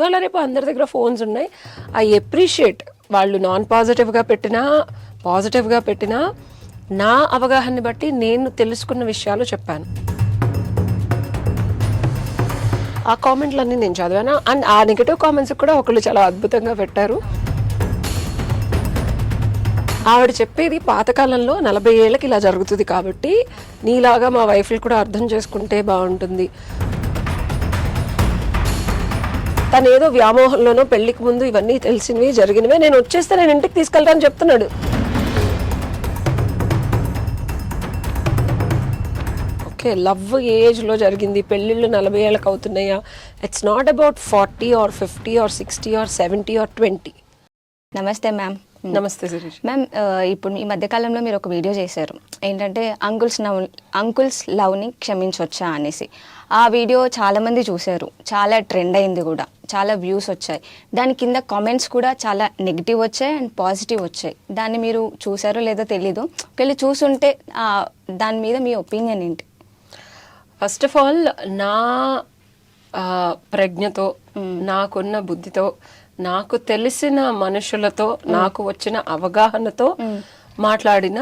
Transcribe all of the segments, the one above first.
ఇవాళ రేపు అందరి దగ్గర ఫోన్స్ ఉన్నాయి. ఐ అప్రిషియేట్ వాళ్ళు నాన్ పాజిటివ్గా పెట్టినా పాజిటివ్గా పెట్టినా నా అవగాహనని బట్టి నేను తెలుసుకున్న విషయాలు చెప్పాను. ఆ కామెంట్లన్నీ నేను చదివాను. అండ్ ఆ నెగటివ్ కామెంట్స్ కూడా ఒకళ్ళు చాలా అద్భుతంగా పెట్టారు. ఆవిడ చెప్పేది పాతకాలంలో 40 ఏళ్ళకి ఇలా జరుగుతుంది కాబట్టి నీలాగా మా వైఫ్లు కూడా అర్థం చేసుకుంటే బాగుంటుంది. తను ఏదో వ్యామోహంలోనో పెళ్లికి ముందు ఇవన్నీ తెలిసినవి జరిగినవే, నేను వచ్చేస్తే నేను ఇంటికి తీసుకెళ్తానని చెప్తున్నాడు. ఓకే, లవ్ ఏజ్లో జరిగింది, పెళ్ళిళ్ళు 40 ఏళ్ళకి అవుతున్నాయా? It's not about 40 or 50 or 60 or 70 or 20. నమస్తే మ్యామ్. నమస్తే శిరీష్ మ్యామ్, ఇప్పుడు ఈ మధ్యకాలంలో మీరు ఒక వీడియో చేశారు ఏంటంటే అంకుల్స్ లవ్ని క్షమించవచ్చా అనేసి. ఆ వీడియో చాలామంది చూశారు, చాలా ట్రెండ్ అయింది కూడా, చాలా వ్యూస్ వచ్చాయి. దాని కింద కామెంట్స్ కూడా చాలా నెగిటివ్ వచ్చాయి అండ్ పాజిటివ్ వచ్చాయి. దాన్ని మీరు చూసారో లేదో తెలీదు, ఒకవేళ చూసుంటే దాని మీద మీ ఒపీనియన్ ఏంటి? ఫస్ట్ ఆఫ్ ఆల్, నా ప్రజ్ఞతో, నాకున్న బుద్ధితో, నాకు తెలిసిన మనుషులతో, నాకు వచ్చిన అవగాహనతో మాట్లాడిన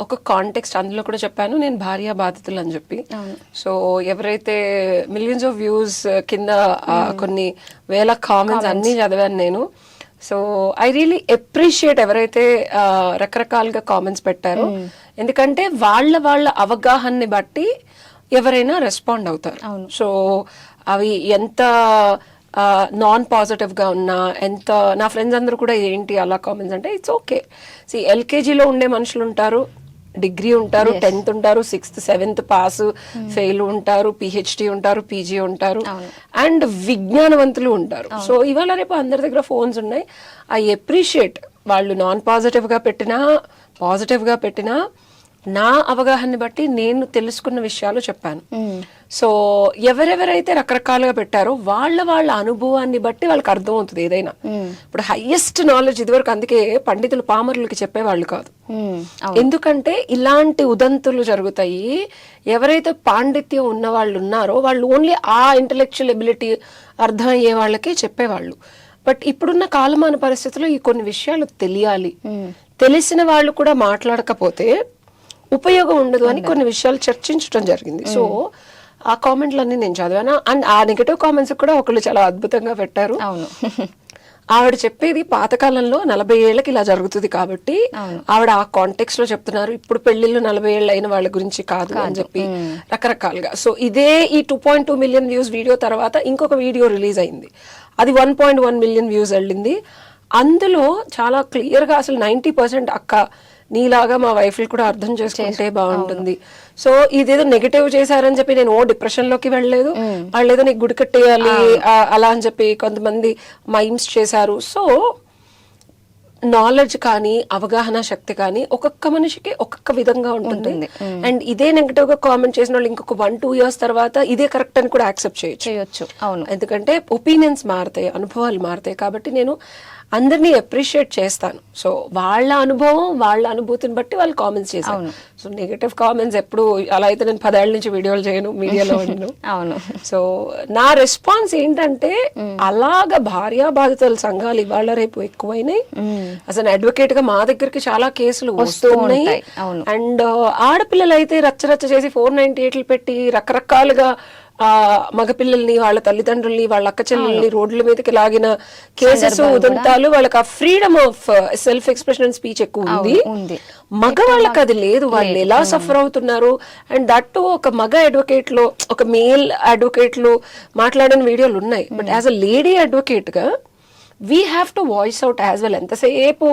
ఒక కాంటెక్స్ట్. అందులో కూడా చెప్పాను నేను భార్య బాధితులు అని చెప్పి. సో ఎవరైతే మిలియన్స్ ఆఫ్ వ్యూస్ కింద కొన్ని వేల కామెంట్స్ అన్నీ చదివాను నేను. సో ఐ రియలీ అప్రిషియేట్ ఎవరైతే రకరకాలుగా కామెంట్స్ పెట్టారో, ఎందుకంటే వాళ్ళ అవగాహనని బట్టి ఎవరైనా రెస్పాండ్ అవుతారు. సో అవి ఎంత నాన్ పాజిటివ్గా ఉన్నా, ఎంత నా ఫ్రెండ్స్ అందరూ కూడా ఏంటి అలా కామెంట్స్ అంటే ఇట్స్ ఓకే. ఎల్కేజీలో ఉండే మనుషులు ఉంటారు, డిగ్రీ ఉంటారు, 10th ఉంటారు, 6th 7th పాస్ ఫెయిల్ ఉంటారు, పిహెచ్డి ఉంటారు, పీజీ ఉంటారు, అండ్ విజ్ఞానవంతులు ఉంటారు. సో ఇవాళ రేపు అందరి దగ్గర ఫోన్స్ ఉన్నాయి. ఐ అప్రిషియేట్ వాళ్ళు నాన్ పాజిటివ్గా పెట్టినా పాజిటివ్గా పెట్టినా నా అవగాహనని బట్టి నేను తెలుసుకున్న విషయాలు చెప్పాను. సో ఎవరెవరైతే రకరకాలుగా పెట్టారో వాళ్ళ అనుభవాన్ని బట్టి వాళ్ళకి అర్థం అవుతుంది ఏదైనా. ఇప్పుడు హైయెస్ట్ నాలెడ్జ్ ఇదివరకు, అందుకే పండితులు పామరులకి చెప్పేవాళ్ళు కాదు. ఎందుకంటే ఇలాంటి ఉదంతులు జరుగుతాయి. ఎవరైతే పాండిత్యం ఉన్న వాళ్ళు ఉన్నారో వాళ్ళు ఓన్లీ ఆ ఇంటలెక్చువల్ ఎబిలిటీ అర్థం అయ్యే వాళ్ళకే చెప్పేవాళ్ళు. బట్ ఇప్పుడున్న కాలమాన పరిస్థితుల్లో ఈ కొన్ని విషయాలు తెలియాలి. తెలిసిన వాళ్ళు కూడా మాట్లాడకపోతే ఉపయోగం ఉండదు అని కొన్ని విషయాలు చర్చించడం జరిగింది. సో ఆ కామెంట్లన్నీ నేను చదివాను. అండ్ ఆ నెగటివ్ కామెంట్స్ కూడా ఒకళ్ళు చాలా అద్భుతంగా పెట్టారు. ఆవిడ చెప్పేది పాతకాలంలో 40 ఏళ్ళకి ఇలా జరుగుతుంది కాబట్టి ఆవిడ ఆ కాంటెక్స్ట్ లో చెప్తున్నారు. ఇప్పుడు పెళ్లిళ్ళు 40 ఏళ్ళు అయిన వాళ్ళ గురించి కాదు అని చెప్పి రకరకాలుగా. సో ఇదే ఈ 2.2 మిలియన్ వ్యూస్ వీడియో తర్వాత ఇంకొక వీడియో రిలీజ్ అయింది, అది 1.1 మిలియన్ వ్యూస్ వెళ్ళింది. అందులో చాలా క్లియర్ గా అసలు 90% అక్క నీలాగా మా వైఫ్లు కూడా అర్థం చేసుకుంటే బాగుంటుంది. సో ఇదేదో నెగటివ్ చేశారని చెప్పి నేను డిప్రెషన్ లోకి వెళ్ళలేదు. వాళ్ళు ఏదో నీకు గుడి కట్టేయాలి అలా అని చెప్పి కొంతమంది మైమ్స్ చేశారు. సో నాలెడ్జ్ కానీ అవగాహన శక్తి కానీ ఒక్కొక్క మనిషికి ఒక్కొక్క విధంగా ఉంటుంది. అండ్ ఇదే నెగటివ్ గా కామెంట్ చేసిన వాళ్ళు ఇంకొక 1-2 years తర్వాత ఇదే కరెక్ట్ అని కూడా యాక్సెప్ట్ చేయొచ్చు. అవును, ఎందుకంటే ఒపీనియన్స్ మారుతాయి, అనుభవాలు మారుతాయి. కాబట్టి నేను అందరినీ అప్రిషియేట్ చేస్తాను. సో వాళ్ళ అనుభవం, వాళ్ళ అనుభూతిని బట్టి వాళ్ళు కామెంట్స్ చేశారు. సో నెగటివ్ కామెంట్స్ ఎప్పుడు అలా అయితే నేను 10 ఏళ్ల నుంచి వీడియోలు చేయను, మీడియాలో ఉండను. అవును. సో నా రెస్పాన్స్ ఏంటంటే అలాగా భార్య బాధితుల సంఘాలు ఇవాళ రేపు ఎక్కువైనాయి. అసలు అడ్వకేట్ గా మా దగ్గరికి చాలా కేసులు వస్తున్నాయి. అండ్ ఆడపిల్లలు అయితే రచ్చరచ్చ చేసి 498 పెట్టి రకరకాలుగా మగపిల్లల్ని, వాళ్ళ తల్లిదండ్రుల్ని, వాళ్ళ అక్క చెల్లెల్ని రోడ్ల మీదకి లాగిన కేసెస్, ఉదంతాలు. వాళ్ళకి ఆ freedom of self expression and speech ఎక్కువ ఉంది. మగవాళ్ళకి అది లేదు. వాళ్ళు ఎలా సఫర్ అవుతున్నారు. అండ్ దట్ ఒక మగ అడ్వకేట్ లో, ఒక మేల్ అడ్వకేట్ లో మాట్లాడిన వీడియోలు ఉన్నాయి. But as a lady advocate గా we have to voice out as well. ఎంతసేపు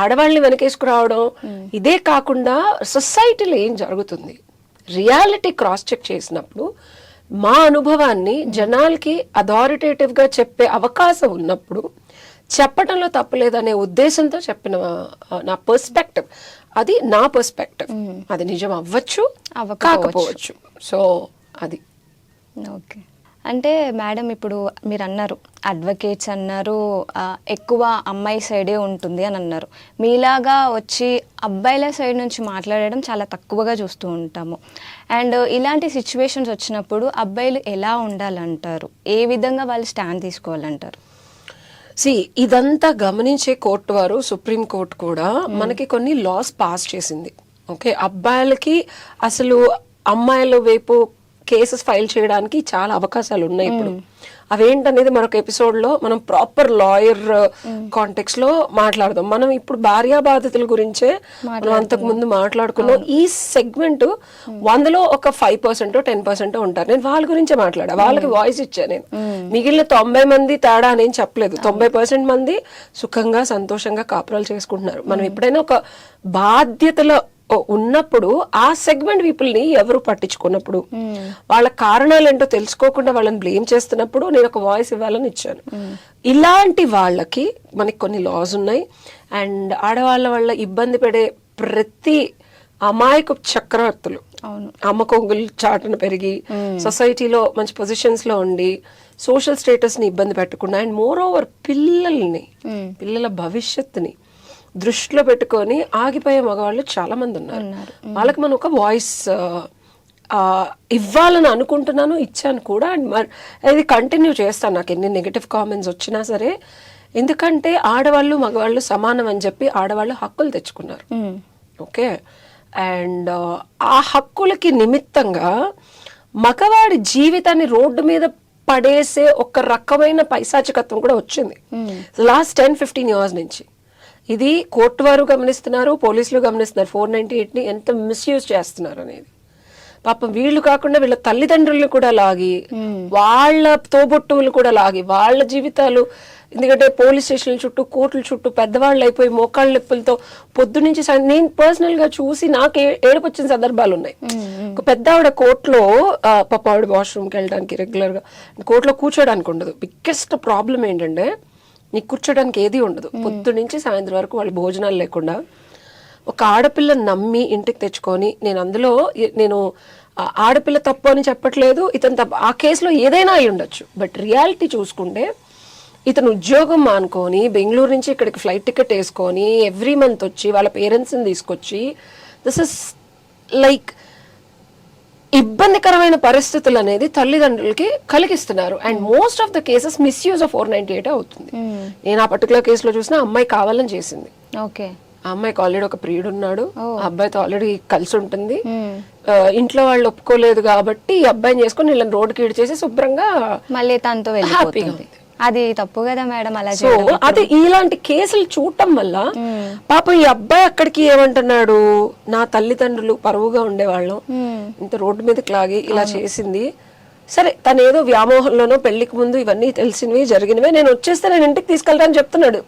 ఆడవాళ్ళని వెనకేసుకురావడం ఇదే కాకుండా సొసైటీలో ఏం జరుగుతుంది, రియాలిటీ క్రాస్ చెక్ చేసినప్పుడు మా అనుభవాన్ని జనాలకి అథారిటేటివ్ గా చెప్పే అవకాశం ఉన్నప్పుడు చెప్పడంలో తప్పలేదనే ఉద్దేశంతో చెప్పిన నా పర్స్పెక్టివ్. అది నా పర్స్పెక్టివ్. అది నిజం అవ్వచ్చు, కాకపోవచ్చు. సో అది ఓకే. అంటే మేడం ఇప్పుడు మీరు అన్నారు అడ్వకేట్స్ అన్నారు, ఎక్కువ అమ్మాయి సైడే ఉంటుంది అని అన్నారు. మీలాగా వచ్చి అబ్బాయిల సైడ్ నుంచి మాట్లాడడం చాలా తక్కువగా చూస్తూ ఉంటాము. అండ్ ఇలాంటి సిచ్యువేషన్స్ వచ్చినప్పుడు అబ్బాయిలు ఎలా ఉండాలంటారు, ఏ విధంగా వాళ్ళు స్టాండ్ తీసుకోవాలంటారు? ఇదంతా గమనించే కోర్టు వారు, సుప్రీం కోర్టు కూడా మనకి కొన్ని లాస్ పాస్ చేసింది. ఓకే, అబ్బాయిలకి అసలు అమ్మాయిల వైపు కేసెస్ ఫైల్ చేయడానికి చాలా అవకాశాలు ఉన్నాయి ఇప్పుడు. అవేంటనేది మరొక ఎపిసోడ్ లో మనం ప్రాపర్ లాయర్ కాంటెక్స్ట్ లో మాట్లాడదాం. మనం ఇప్పుడు భార్యా బాధితుల గురించే మనం అంతకు ముందు మాట్లాడుకున్నాం. ఈ సెగ్మెంట్ 100లో ఒక 5% 10% ఉంటారు. నేను వాళ్ళ గురించే మాట్లాడా, వాళ్ళకి వాయిస్ ఇచ్చా. నేను మిగిలిన 90 మంది తేడా అని చెప్పలేదు. 90% మంది సుఖంగా సంతోషంగా కాపురాలు చేసుకుంటున్నారు. మనం ఎప్పుడైనా ఒక బాధ్యతలో ఉన్నప్పుడు ఆ సెగ్మెంట్ పీపుల్ ని ఎవరు పట్టించుకున్నప్పుడు, వాళ్ళ కారణాలు ఏంటో తెలుసుకోకుండా వాళ్ళని బ్లేమ్ చేస్తున్నప్పుడు నేను ఒక వాయిస్ ఇవ్వాలని ఇచ్చాను. ఇలాంటి వాళ్ళకి మనకి కొన్ని లాస్ ఉన్నాయి. అండ్ ఆడవాళ్ళ వల్ల ఇబ్బంది పడే ప్రతి అమాయక చక్రవర్తులు, అమ్మకొంగులు చాటున పెరిగి సొసైటీలో మంచి పొజిషన్స్ లో ఉండి సోషల్ స్టేటస్ ని ఇబ్బంది పెట్టకుండా, అండ్ మోర్ ఓవర్ పిల్లల భవిష్యత్తుని దృష్టిలో పెట్టుకొని ఆగిపోయే మగవాళ్ళు చాలా మంది ఉన్నారు. వాళ్ళకి మనం ఒక వాయిస్ ఇవ్వాలని అనుకుంటున్నాను, ఇచ్చాను కూడా. అండ్ అది కంటిన్యూ చేస్తాను, నాకు ఎన్ని నెగటివ్ కామెంట్స్ వచ్చినా సరే. ఎందుకంటే ఆడవాళ్ళు మగవాళ్ళు సమానం అని చెప్పి ఆడవాళ్ళు హక్కులు తెచ్చుకున్నారు. ఓకే, అండ్ ఆ హక్కులకి నిమిత్తంగా మగవాడి జీవితాన్ని రోడ్డు మీద పడేసే ఒక రకమైన పైశాచికత్వం కూడా వచ్చింది లాస్ట్ 10-15 years నుంచి. ఇది కోర్టు వారు గమనిస్తున్నారు, పోలీసులు గమనిస్తున్నారు. 498 ని ఎంత మిస్యూజ్ చేస్తున్నారు అనేది. పాపం వీళ్ళు కాకుండా వీళ్ళ తల్లిదండ్రులను కూడా లాగి, వాళ్ళ తోబొట్టువులు కూడా లాగి, వాళ్ళ జీవితాలు, ఎందుకంటే పోలీస్ స్టేషన్ల చుట్టూ కోర్టుల చుట్టూ పెద్దవాళ్ళు అయిపోయి మోకాళ్ళ నొప్పులతో పొద్దునుంచి నేను పర్సనల్ గా చూసి నాకు ఏడుపు వచ్చిన సందర్భాలు ఉన్నాయి. ఒక పెద్ద ఆవిడ కోర్టులో, పాప ఆవిడ వాష్రూమ్కి వెళ్ళడానికి రెగ్యులర్ గా కోర్టులో కూర్చోడానికి ఉండదు. బిగ్గెస్ట్ ప్రాబ్లం ఏంటంటే నీకు కూర్చోడానికి ఏది ఉండదు. పొద్దు నుంచి సాయంత్రం వరకు వాళ్ళు భోజనాలు లేకుండా. ఒక ఆడపిల్లని నమ్మి ఇంటికి తెచ్చుకొని, నేను ఆడపిల్ల తప్పు అని చెప్పట్లేదు, ఇతను తప్పు, ఆ కేసులో ఏదైనా అయి ఉండొచ్చు. బట్ రియాలిటీ చూసుకుంటే ఇతను ఉద్యోగం మానుకొని బెంగళూరు నుంచి ఇక్కడికి ఫ్లైట్ టికెట్ వేసుకొని ఎవ్రీ మంత్ వచ్చి వాళ్ళ పేరెంట్స్ని తీసుకొచ్చి, దిస్ ఇస్ లైక్ ఇబ్బందికరమైన పరిస్థితులు అనేది తల్లిదండ్రులకి కలిగిస్తున్నారు. And most of the cases misuse of 498 అవుతుంది. నేను ఆ పర్టికులర్ కేసులో చూసిన అమ్మాయి కావాలని చేసింది. ఓకే, ఆ అమ్మాయికి ఆల్రెడీ ఒక ప్రియుడు ఉన్నాడు, ఆ అబ్బాయితో ఆల్రెడీ కలిసి ఉంటుంది. ఇంట్లో వాళ్ళు ఒప్పుకోలేదు కాబట్టి ఈ అబ్బాయిని చేసుకుని వీళ్ళని రోడ్డుకి ఈడ్చేసి శుభ్రంగా మళ్ళీ తనతో హ్యాపీగా. అది తప్పు కదా మేడం అలా. సో అది ఇలాంటి కేసులు చూడటం వల్ల పాపం ఈ అబ్బాయి అక్కడికి ఏమంటున్నాడు, నా తల్లిదండ్రులు పరువుగా ఉండేవాళ్ళం, ఇంత రోడ్డు మీదకి లాగి ఇలా చేసింది. సరే, తను ఏదో వ్యామోహంలోనో పెళ్లికి ముందు ఇవన్నీ తెలిసినవి జరిగినవే, నేను వచ్చేస్తే నేను ఇంటికి తీసుకెళ్తానని చెప్తున్నాడు.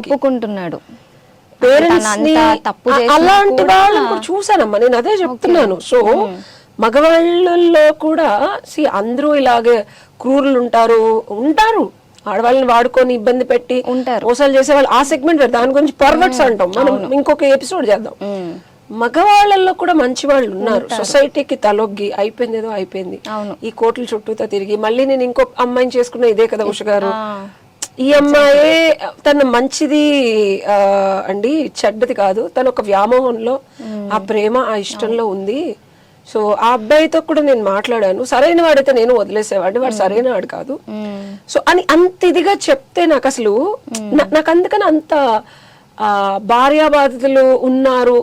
ఒప్పుకుంటున్నాడు. పేరెంట్స్ ని అలాంటి వాళ్ళని కూడా చూసానమ్మా, నేను అదే చెప్తున్నాను. సో మగవాళ్ళల్లో కూడా అందరూ ఇలాగే క్రూరులు ఉంటారు. ఆడవాళ్ళని వాడుకొని ఇబ్బంది పెట్టి మోసాలు చేసే వాళ్ళు, ఆ సెగ్మెంట్ వేరు. దాని గురించి పర్వర్ట్స్ అంటాం మనం, ఇంకొక ఎపిసోడ్ చేద్దాం. మగవాళ్ళల్లో కూడా మంచి వాళ్ళు ఉన్నారు. సొసైటీకి తలొగ్గి అయిపోయింది, ఏదో అయిపోయింది, ఈ కోర్టుల చుట్టూతో తిరిగి మళ్ళీ నేను ఇంకో అమ్మాయిని చేసుకున్న ఇదే కదా ఉష గారు, ఈ అమ్మాయే తన మంచిది అండి, చెడ్డది కాదు, తను ఒక వ్యామోహంలో ఆ ప్రేమ ఆ ఇష్టంలో ఉంది. సో ఆ అబ్బాయితో కూడా నేను మాట్లాడాను, సరైన వాడైతే నేను వదిలేసేవాడిని, వాడు సరైన వాడు కాదు. సో అని అంత ఇదిగా చెప్తే నాకు అసలు నాకు అందుకని అంత భార్యా బాధితులు ఉన్నారు,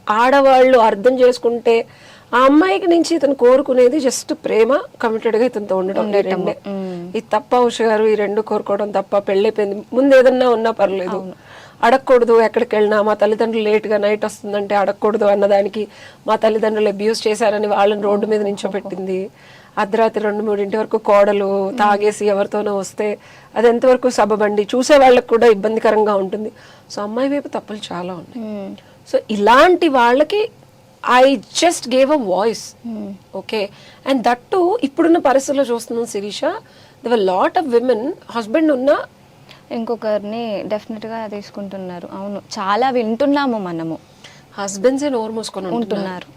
ఆడవాళ్ళు అర్థం చేసుకుంటే ఆ అమ్మాయికి నుంచి ఇతను కోరుకునేది జస్ట్ ప్రేమ, కమిటెడ్ గా ఇతనితో ఉండడం. రెండే ఇది తప్ప ఉష గారు, ఈ రెండు కోరుకోవడం తప్ప. పెళ్ళైపోయింది, ముందు ఏదన్నా ఉన్నా పర్లేదు, అడగకూడదు. ఎక్కడికి వెళ్ళినా మా తల్లిదండ్రులు లేట్గా నైట్ వస్తుందంటే అడగకూడదు అన్నదానికి మా తల్లిదండ్రులు అబ్యూస్ చేశారని వాళ్ళని రోడ్డు మీద నించోపెట్టింది. అర్ధరాత్రి 2-3 వరకు కోడలు తాగేసి ఎవరితోనో వస్తే అది ఎంతవరకు సబబండి, చూసే వాళ్ళకి కూడా ఇబ్బందికరంగా ఉంటుంది. సో అమ్మాయి వైపు తప్పులు చాలా ఉన్నాయి. సో ఇలాంటి వాళ్ళకి I just gave a voice. Okay, and that to ఇప్పుడున్న పరిస్థితుల్లో చూస్తున్నాం Shirisha, there were lot of women husband ఉన్న ఇంకొకరిని డెఫినెట్ గా తీసుకుంటున్నారు. అవును, చాలా వింటున్నాము మనము. హస్బెండ్స్ నోరు మూసుకొని ఉంటున్నారు.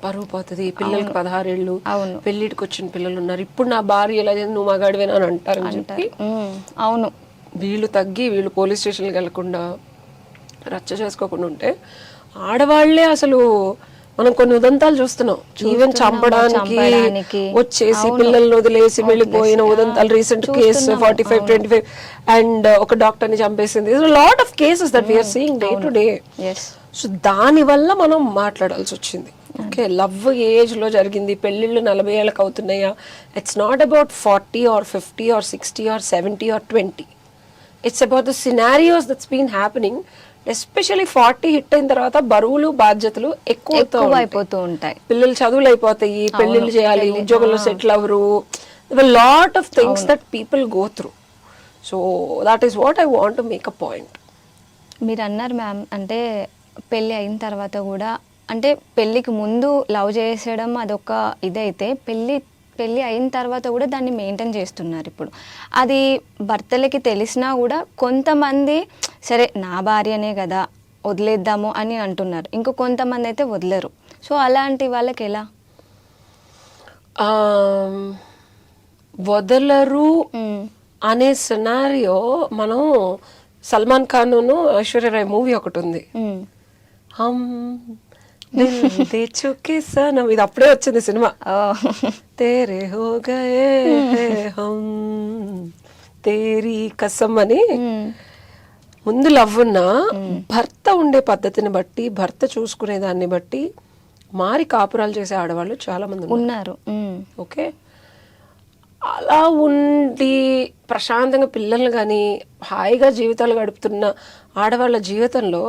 పరువు పోతుంది, పిల్లలకి 16 ఏళ్ళు, అవును. పెళ్లిటికి వచ్చిన పిల్లలు ఉన్నారు, ఇప్పుడు నా భార్య ఎలా చేసింది, నువ్వు మగాడివేనా అని అంటారని చెప్పి అవును, వీళ్ళు తగ్గి వీళ్ళు పోలీస్ స్టేషన్కి వెళ్లకుండా రచ్చ చేసుకోకుండా ఉంటే ఆడవాళ్లే అసలు మనం కొన్ని ఉదంతాలు చూస్తున్నాం. ఈవెన్ చంపడానికి వచ్చేసి పిల్లల్ని వదిలేసి వెళ్ళిపోయిన ఉదంతాలు. రీసెంట్ కేసు 45-25 అండ్ ఒక డాక్టర్ ని చంపేసింది. Lot of cases that we are seeing day to day. So దాని వల్ల మనం మాట్లాడాల్సి వచ్చింది. ఓకే, లవ్ ఏజ్ లో జరిగింది, పెళ్లిళ్ళు 40 ఏళ్ళకి అవుతున్నాయా? It's not about 40 or 50 or 60 or 70 or 20. It's about the scenarios that's been happening. Especially 40 hit అయిన తర్వాత బరువులు బాధ్యతలు ఎక్కువ అయిపోతూ ఉంటాయి. పిల్లలు చదువులు అయిపోతాయి, పెళ్లిళ్ళు చేయాలి, ఉద్యోగంలో సెటిల్ అవ్వరు. Lot of things that people go through. So that is what I want to make a point. మీరు అన్నారు మ్యామ్, అంటే పెళ్ళి అయిన తర్వాత కూడా, అంటే పెళ్ళికి ముందు లవ్ చేసేయడం అదొక ఇదైతే, పెళ్ళి అయిన తర్వాత కూడా దాన్ని మెయింటైన్ చేస్తున్నారు. ఇప్పుడు అది భర్తలకి తెలిసినా కూడా కొంతమంది సరే నా భార్యనే కదా వదిలేద్దాము అని అంటున్నారు, ఇంకో కొంతమంది అయితే వదిలేరు. సో అలాంటి వాళ్ళకి ఎలా? వదలరు అనే సినారియో మనం సల్మాన్ ఖాన్ ఐశ్వర్య రాయ్ మూవీ ఒకటి ఉంది, హమ్ దిల్ దే చుకే సనమ్, ఇది అప్పుడే వచ్చింది సినిమా. తేరే హో గయే హమ్ తేరీ కసం అని. ముందు లవ్ ఉన్నా భర్త ఉండే పద్ధతిని బట్టి, భర్త చూసుకునే దాన్ని బట్టి మారి కాపురాలు చేసే ఆడవాళ్ళు చాలా మంది ఉన్నారు. ఓకే, అలా ఉండి ప్రశాంతంగా పిల్లల్ని కానీ హాయిగా జీవితాలు గడుపుతున్న ఆడవాళ్ళ జీవితంలో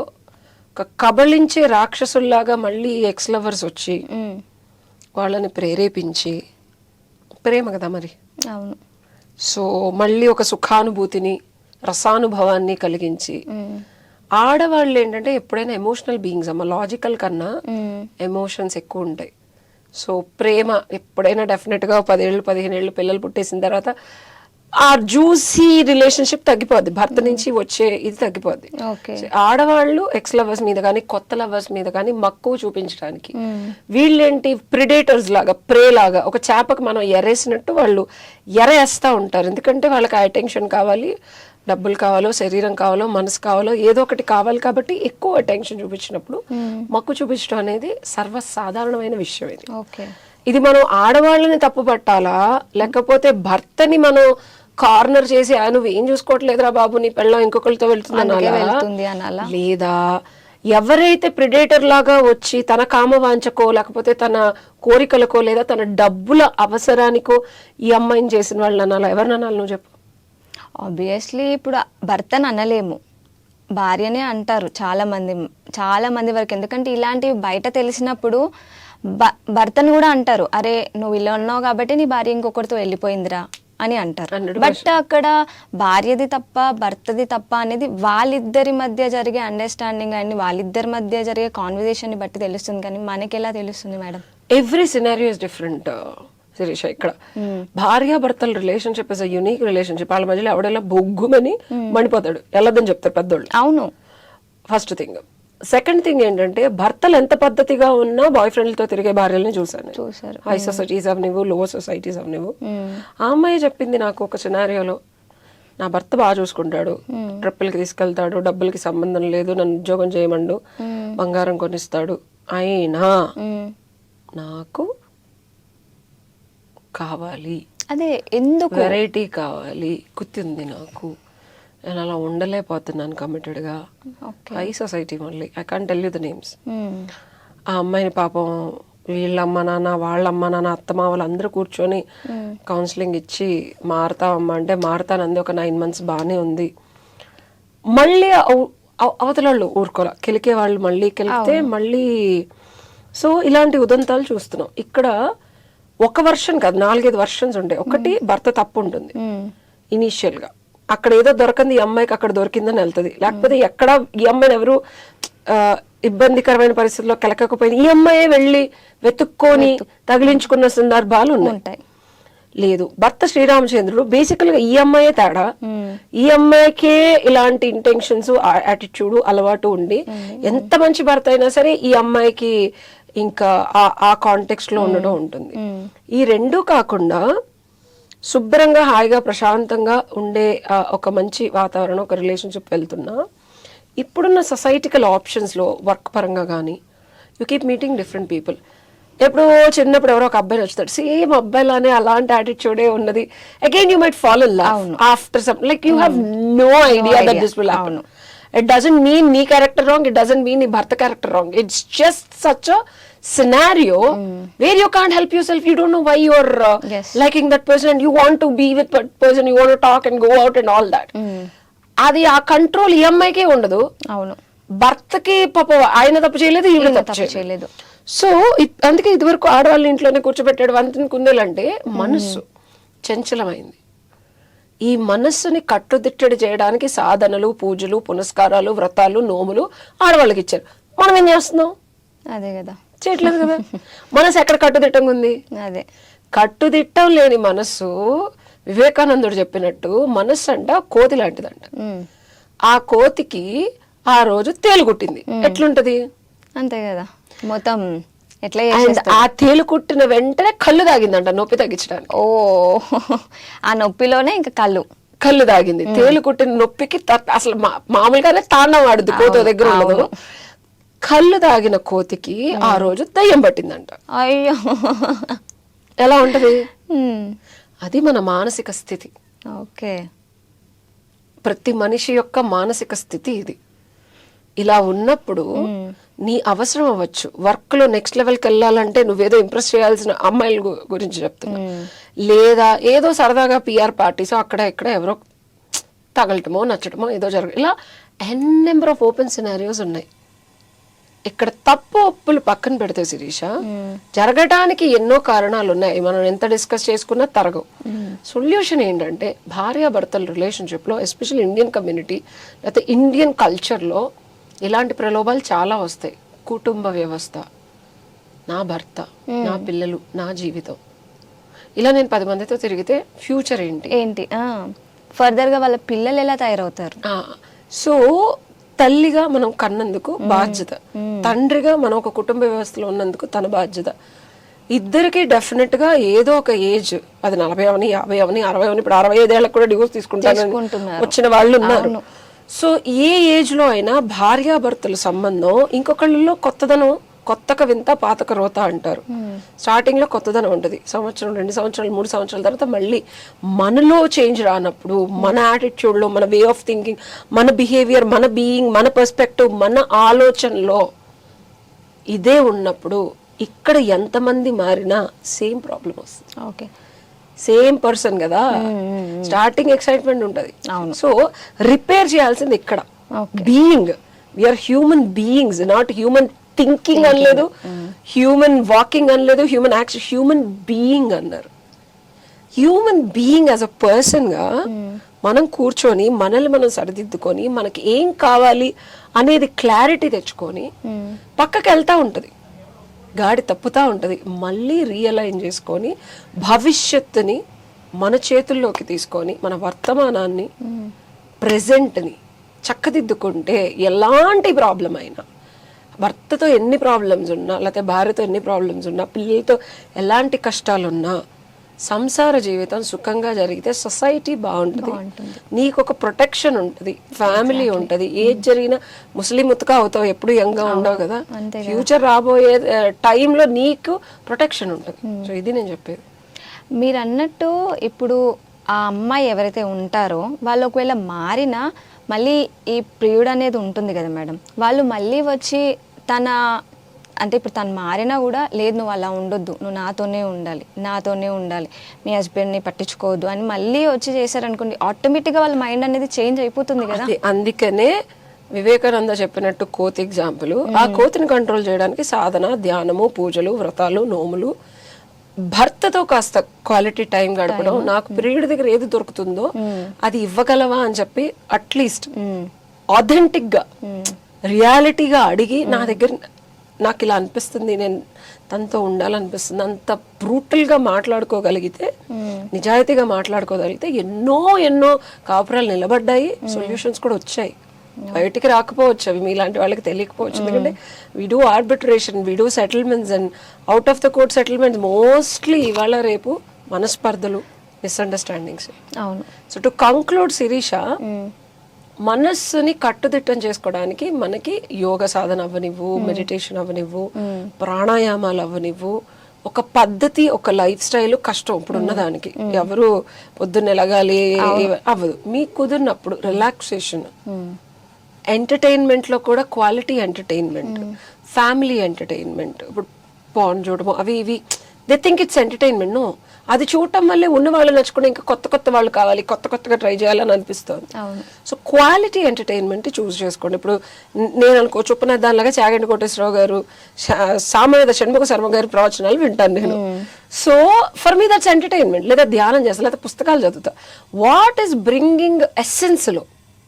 ఒక కబళించే రాక్షసుల్లాగా మళ్ళీ ఎక్స్ లవర్స్ వచ్చి వాళ్ళని ప్రేరేపించి, ప్రేమ కదా మరి, అవును, సో మళ్ళీ ఒక సుఖానుభూతిని రసానుభవాన్ని కలిగించి, ఆడవాళ్ళు ఏంటంటే ఎప్పుడైనా ఎమోషనల్ బీయింగ్స్ అమ్మ, లాజికల్ కన్నా ఎమోషన్స్ ఎక్కువ ఉంటాయి. సో ప్రేమ ఎప్పుడైనా డెఫినెట్గా 10 ఏళ్ళు 15 ఏళ్ళు పిల్లలు పుట్టేసిన తర్వాత ఆ జ్యూసీ రిలేషన్షిప్ తగ్గిపోద్ది, భర్త నుంచి వచ్చే ఇది తగ్గిపోద్ది. ఆడవాళ్ళు ఎక్స్ లవర్స్ మీద కానీ కొత్త లవర్స్ మీద కానీ మక్కువ చూపించడానికి, వీళ్ళేంటి ప్రిడేటర్స్ లాగా, ప్రే లాగా, ఒక చేపకు మనం ఎరేసినట్టు వాళ్ళు ఎరేస్తా ఉంటారు. ఎందుకంటే వాళ్ళకి అటెన్షన్ కావాలి, డబ్బులు కావాలో, శరీరం కావాలో, మనసు కావాలో, ఏదో ఒకటి కావాలి. కాబట్టి ఎక్కువ అటెన్షన్ చూపించినప్పుడు మక్కువ చూపించడం అనేది సర్వసాధారణమైన విషయం. ఇది మనం ఆడవాళ్ళని తప్పు పట్టాలా, లేకపోతే భర్తని మనం కార్నర్ చేసి నువ్వు ఏం చూసుకోవట్లేదురా బాబు, నీ పెళ్ళం ఇంకొకరితో వెళ్తుంది అనాలా? లేదా ఎవరైతే ప్రిడేటర్ లాగా వచ్చి తన కామవాంచకో, లేకపోతే తన కోరికలకో, లేదా తన డబ్బుల అవసరానికో ఈ అమ్మాయిని చేసిన వాళ్ళని అనాలా? ఎవరిని అనాలి నువ్వు చెప్పు? ఆబ్వియస్లీ ఇప్పుడు భర్తను అనలేము, భార్యనే అంటారు చాలా మంది వరకు. ఎందుకంటే ఇలాంటివి బయట తెలిసినప్పుడు భర్తను కూడా అంటారు, అరే నువ్వు ఇలా ఉన్నావు కాబట్టి నీ భార్య ఇంకొకరితో వెళ్ళిపోయిందిరా అని అంటారు. బట్ అక్కడ భార్యది తప్ప భర్తది తప్ప అనేది వాళ్ళిద్దరి మధ్య జరిగే అండర్స్టాండింగ్ అండ్ వాళ్ళిద్దరి మధ్య జరిగే కాన్వర్జేషన్ ని బట్టి తెలుస్తుంది. కానీ మనకి ఎలా తెలుస్తుంది madam? Every scenario is different Shirisha. ఇక్కడ భార్యాభర్తల relationship is a unique relationship. వాళ్ళ మధ్యలో ఎవడెలా బొగ్గుమని మండిపోతాడు, వెళ్ళదని చెప్తారు పెద్దోళ్ళు. అవును, ఫస్ట్ థింగ్. సెకండ్ థింగ్ ఏంటంటే భర్తలు ఎంత పద్ధతిగా ఉన్నా బాయ్ ఫ్రెండ్లతో తిరిగే భార్యలని చూసాను. హై సొసైటీస్ అవనివ్వు, లో సొసైటీస్ అవనివ్వు. ఆ అమ్మాయి చెప్పింది నాకు ఒక సినారియోలో, నా భర్త బాగా చూసుకుంటాడు, ట్రిప్పులకి తీసుకెళ్తాడు, డబ్బులకి సంబంధం లేదు, నన్ను ఉద్యోగం చేయమండు, బంగారం కొనిస్తాడు, అయినా నాకు కావాలి, అదే ఎందుకు వెరైటీ కావాలి, కుత్తింది నాకు, నేను అలా ఉండలేకపోతున్నాను కమిటెడ్గా. హై సొసైటీ మళ్ళీ, I can't tell you the names. ఆ అమ్మాయిని పాపం వీళ్ళ అమ్మ నాన్న, వాళ్ళ అమ్మ నాన్న, అత్తమ్మ వాళ్ళందరూ కూర్చొని కౌన్సిలింగ్ ఇచ్చి మారుతావమ్మా అంటే మారుతానంది. ఒక 9 months బాగానే ఉంది. మళ్ళీ అవతల వాళ్ళు ఊరుకోలే, కెలికే వాళ్ళు మళ్ళీ కెలికితే మళ్ళీ. సో ఇలాంటి ఉదంతాలు చూస్తున్నాం. ఇక్కడ ఒక వర్షన్ కాదు, 4-5 వర్షన్స్ ఉంటాయి. ఒకటి భర్త తప్పు ఉంటుంది ఇనీషియల్ గా, అక్కడ ఏదో దొరకంది ఈ అమ్మాయికి అక్కడ దొరికిందని వెళ్తుంది. లేకపోతే ఎక్కడ ఈ అమ్మాయిని ఎవరు ఇబ్బందికరమైన పరిస్థితుల్లో కెలకపోయింది, ఈ అమ్మాయే వెళ్ళి వెతుక్కొని తగిలించుకున్న సందర్భాలు ఉంటాయి. లేదు, భర్త శ్రీరామచంద్రుడు బేసికల్ గా ఈ అమ్మాయే తేడా, ఈ అమ్మాయికే ఇలాంటి ఇంటెన్షన్స్, యాటిట్యూడ్, అలవాటు ఉండి ఎంత మంచి భర్త అయినా సరే ఈ అమ్మాయికి ఇంకా ఆ కాంటెక్స్ట్ లో ఉండడం ఉంటుంది. ఈ రెండు కాకుండా శుభ్రంగా హాయిగా ప్రశాంతంగా ఉండే ఒక మంచి వాతావరణం, ఒక రిలేషన్షిప్ వెళ్తున్నా ఇప్పుడున్న సొసైటికల్ ఆప్షన్స్ లో వర్క్ పరంగా కానీ you keep meeting different people. ఎప్పుడో చిన్నప్పుడు ఎవరో ఒక అబ్బాయి వచ్చాడు, సేమ్ అబ్బాయిలానే అలాంటి యాటిట్యూడే ఉన్నది. Again you might fall in love after some, like you have no idea that this will happen. It doesn't mean నీ character wrong, it doesn't mean నీ భర్త character wrong. It's just such a scenario where you can't help yourself. You don't know why you're liking that person and you want to be with that person, you want to talk and go out and all that. అది ఆ control ఈ అమ్మాయికే ఉండదు. అవును, భర్తకి పాప ఆయన తప్పు చేయలేదు, ఈవిడ తప్పు చేయలేదు. సో అందుకే ఇదివరకు ఆడవాళ్ళ ఇంట్లోనే కూర్చోబెట్టాడు వంతిని కుందేలంటే మనస్సు చంచలమైంది. ఈ మనస్సుని కట్టుదిట్టడి చేయడానికి సాధనలు, పూజలు, పునస్కారాలు, వ్రతాలు, నోములు ఆడవాళ్ళకి ఇచ్చారు. మనం ఏం చేస్తున్నాం? అదే కదా, చేయట్లేదు కదా. మనసు ఎక్కడ కట్టుదిట్టంగా ఉంది? అదే కట్టుదిట్టం లేని మనస్సు, వివేకానందుడు చెప్పినట్టు మనస్సు అంట కోతి లాంటిదంట. ఆ కోతికి ఆ రోజు తేలు కుట్టింది, ఎట్లుంటది? అంతే కదా, మొత్తం ఎట్లా ఆ తేలు కుట్టిన వెంటనే కళ్ళు తాగిందంట నొప్పి తగ్గించడానికి. ఓ, ఆ నొప్పిలోనే ఇంకా కళ్ళు తాగింది. తేలు కుట్టిన నొప్పికి అసలు మామూలుగానే తాండం వాడుద్ది, కోత దగ్గర ఉండదు. కళ్ళు తాగిన కోతికి ఆ రోజు దయ్యం పట్టిందంట. అయ్యో, ఎలా ఉంటది? అది మన మానసిక స్థితి. ఓకే, ప్రతి మనిషి యొక్క మానసిక స్థితి ఇది. ఇలా ఉన్నప్పుడు నీ అవసరం అవ్వచ్చు, వర్క్ లో నెక్స్ట్ లెవెల్కి వెళ్ళాలంటే నువ్వేదో ఇంప్రెస్ చేయాల్సిన అమ్మాయిల గురించి చెప్తున్నా, లేదా ఏదో సరదాగా పిఆర్ పార్టీస్ అక్కడ ఇక్కడ ఎవరో తగలటమో నచ్చటమో ఏదో ఇలా ఎన్ నెంబర్ ఆఫ్ ఓపెన్ సినారియోస్ ఉన్నాయి. ఇక్కడ తప్పు ఒప్పులు పక్కన పెడితే శిరీష, జరగటానికి ఎన్నో కారణాలు ఉన్నాయి. మనం ఎంత డిస్కస్ చేసుకున్నా తరగవు. సొల్యూషన్ ఏంటంటే భార్యాభర్తల రిలేషన్షిప్ లో, ఎస్పెషల్లీ ఇండియన్ కమ్యూనిటీ లేకపోతే ఇండియన్ కల్చర్ లో ఇలాంటి ప్రలోభాలు చాలా వస్తాయి. కుటుంబ వ్యవస్థ, నా భర్త, నా పిల్లలు, నా జీవితం, ఇలా నేను 10 మందితో తిరిగితే ఫ్యూచర్ ఏంటి ఫర్దర్ గా వాళ్ళ పిల్లలు ఎలా తయారవుతారు? సో తల్లిగా మనం కన్నందుకు బాధ్యత, తండ్రిగా మనం ఒక కుటుంబ వ్యవస్థలో ఉన్నందుకు తన బాధ్యత. ఇద్దరికి డెఫినెట్ గా ఏదో ఒక ఏజ్, అది 40 అవని 50 అవని 60 అవని, ఇప్పుడు 65 ఏళ్ళకి కూడా డివోర్స్ తీసుకుంటారని వచ్చిన వాళ్ళు ఉన్నారు. సో ఏ ఏజ్ లో అయినా భార్యాభర్తల సంబంధం ఇంకొకళ్ళలో కొత్తదనం, కొత్తక వింత పాతక రోత అంటారు. స్టార్టింగ్ లో కొత్తదనం ఉంటుంది, సంవత్సరం 2 సంవత్సరాలు 3 సంవత్సరాల తర్వాత మళ్ళీ మనలో చేంజ్ రానప్పుడు, మన యాటిట్యూడ్ లో, మన వే ఆఫ్ థింకింగ్, మన బిహేవియర్, మన బీయింగ్, మన పర్స్పెక్టివ్, మన ఆలోచనలో ఇదే ఉన్నప్పుడు ఇక్కడ ఎంతమంది మారినా సేమ్ ప్రాబ్లం వస్తుంది. ఓకే, సేమ్ పర్సన్ కదా, స్టార్టింగ్ ఎక్సైట్మెంట్ ఉంటది. సో రిపేర్ చేయాల్సింది ఇక్కడ being. We are human beings, not human thinking అనలేదు, హ్యూమన్ వాకింగ్ అనలేదు, హ్యూమన్ యాక్షన్, హ్యూమన్ బీయింగ్ అన్నారు. Human being as a person గా మనం కూర్చొని మనల్ని మనం సరిదిద్దుకొని మనకి ఏం కావాలి అనేది క్లారిటీ తెచ్చుకొని పక్కకి వెళ్తా ఉంటది, గాడి తప్పుతా ఉంటది. మళ్ళీ రియలైజ్ చేసుకొని భవిష్యత్తుని మన చేతుల్లోకి తీసుకొని మన వర్తమానాన్ని, ప్రెజెంట్ని చక్కదిద్దుకుంటే ఎలాంటి ప్రాబ్లం అయినా, భర్తతో ఎన్ని ప్రాబ్లమ్స్ ఉన్నా, లేకపోతే భార్యతో ఎన్ని ప్రాబ్లమ్స్ ఉన్నా, పిల్లలతో ఎలాంటి కష్టాలున్నా, సంసార జీవితం సుఖంగా జరిగితే సొసైటీ బాగుంటుంది, నీకు ఒక ప్రొటెక్షన్ ఉంటుంది, ఫ్యామిలీ ఉంటుంది. ఏది జరిగినా ముస్లిం ఉతక అవుతావు, ఎప్పుడు యంగ్గా ఉండవు కదా, ఫ్యూచర్ రాబోయే టైంలో నీకు ప్రొటెక్షన్ ఉంటుంది. సో ఇది నేను చెప్పేది. మీరు అన్నట్టు ఇప్పుడు ఆ అమ్మాయి ఎవరైతే ఉంటారో వాళ్ళు ఒకవేళ మారినా మళ్ళీ ఈ ప్రియుడు అనేది ఉంటుంది కదా మేడం, వాళ్ళు మళ్ళీ వచ్చి అంటే ఇప్పుడు తను మారినా కూడా లేదు నువ్వు అలా ఉండొద్దు, నువ్వు నాతోనే ఉండాలి, మీ హస్బెండ్ని పట్టించుకోవద్దు అని మళ్ళీ వచ్చి చేశారనుకోండి, ఆటోమేటిక్గా వాళ్ళ మైండ్ అనేది చేంజ్ అయిపోతుంది కదా. అందుకనే వివేకానంద చెప్పినట్టు కోతి ఎగ్జాంపుల్, ఆ కోతిని కంట్రోల్ చేయడానికి సాధన, ధ్యానము, పూజలు, వ్రతాలు, నోములు, భర్తతో కాస్త క్వాలిటీ టైం గడపడం, నాకు ప్రియుడి దగ్గర ఏది దొరుకుతుందో అది ఇవ్వగలవా అని చెప్పి అట్లీస్ట్ ఆథెంటిక్ గా రియాలిటీగా అడిగి, నా దగ్గర నాకు ఇలా అనిపిస్తుంది, నేను తనతో ఉండాలనిపిస్తుంది, అంత బ్రూటల్ గా మాట్లాడుకోగలిగితే, నిజాయితీగా మాట్లాడుకోగలిగితే ఎన్నో కాపురాలు నిలబడ్డాయి, సొల్యూషన్స్ కూడా వచ్చాయి. బయటికి రాకపోవచ్చు, అవి మీలాంటి వాళ్ళకి తెలియకపోవచ్చు. ఎందుకంటే we do arbitration, we do settlements and out of the court settlements mostly ఇవాళ రేపు మనస్పర్ధలు, మిస్అండర్స్టాండింగ్స్. అవును. సో టు కంక్లూడ్ శిరీష, మనస్సుని కట్టుదిట్టం చేసుకోవడానికి మనకి యోగ సాధన అవ్వనివ్వు, మెడిటేషన్ అవ్వనివ్వు, ప్రాణాయామాలు అవ్వనివ్వు, ఒక పద్ధతి, ఒక లైఫ్ స్టైల్ కష్టం ఇప్పుడు ఉన్నదానికి. ఎవరు పొద్దున్న ఎలగాలి అవ్వదు. మీకు కుదిరినప్పుడు రిలాక్సేషన్, ఎంటర్టైన్మెంట్ లో కూడా క్వాలిటీ ఎంటర్టైన్మెంట్, ఫ్యామిలీ ఎంటర్టైన్మెంట్. ఇప్పుడు పాన్ చూడము, అవి ఇవి they think it's entertainment. No, అది చూడటం వల్లే ఉన్న వాళ్ళు నచ్చుకుంటే ఇంకా కొత్త కొత్త వాళ్ళు కావాలి, కొత్త కొత్తగా ట్రై చేయాలని అనిపిస్తుంది. సో క్వాలిటీ ఎంటర్టైన్మెంట్ చూస్ చేసుకోండి. ఇప్పుడు నేను అనుకో చొప్పున దానిలాగా చాగంటి కోటేశ్వరరావు గారు, సామవేద షణ్ముఖ శర్మ గారి ప్రవచనాలు వింటాను నేను. So for me that's entertainment. లేదా ధ్యానం చేస్తా, లేదా పుస్తకాలు చదువుతా. వాట్ ఈస్ బ్రింగింగ్ ఎస్సెన్స్లో,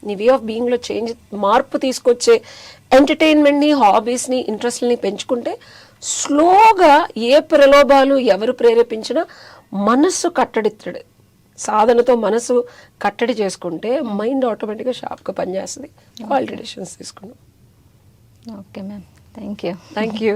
నీ వే ఆఫ్ బీయింగ్లో చేంజ్, మార్పు తీసుకొచ్చే ఎంటర్టైన్మెంట్ని, హాబీస్ని, ఇంట్రెస్ట్ని పెంచుకుంటే స్లోగా ఏ ప్రలోభాలు ఎవరు ప్రేరేపించినా మనస్సు కట్టడి, సాధనతో మనసు కట్టడి చేసుకుంటే మైండ్ ఆటోమేటిక్గా షార్ప్గా పనిచేస్తుంది. క్వాలిటీ డెసిషన్స్ తీసుకున్నాం. Okay ma'am, thank you. Thank you.